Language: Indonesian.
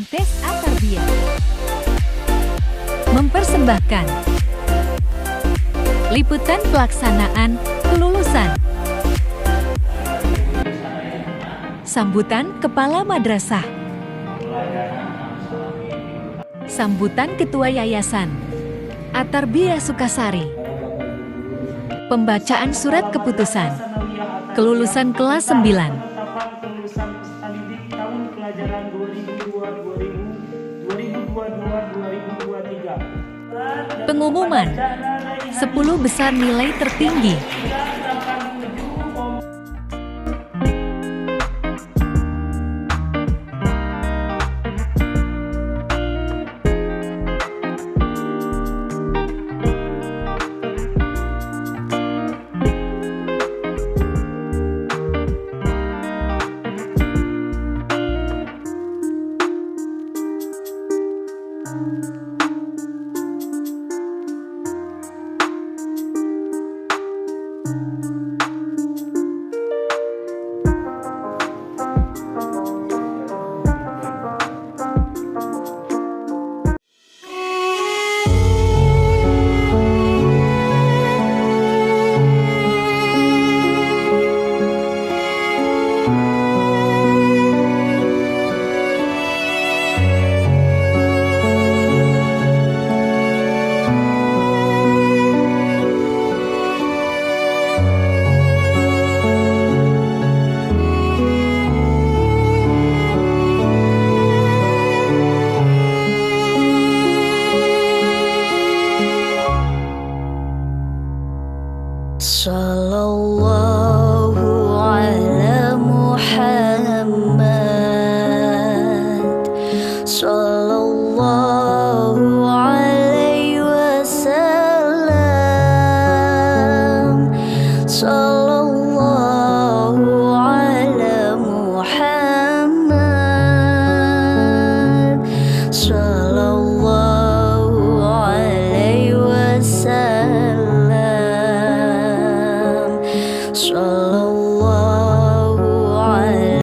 Perintis Atarbiyah mempersembahkan liputan pelaksanaan kelulusan. Sambutan Kepala Madrasah, sambutan Ketua Yayasan Atarbiyah Sukasari, pembacaan surat keputusan kelulusan kelas 9 kelulusan pendidik tahun pelajaran 2022-2023. Pengumuman 10 besar nilai tertinggi. Sallallahu ala Muhammad. Sallallahu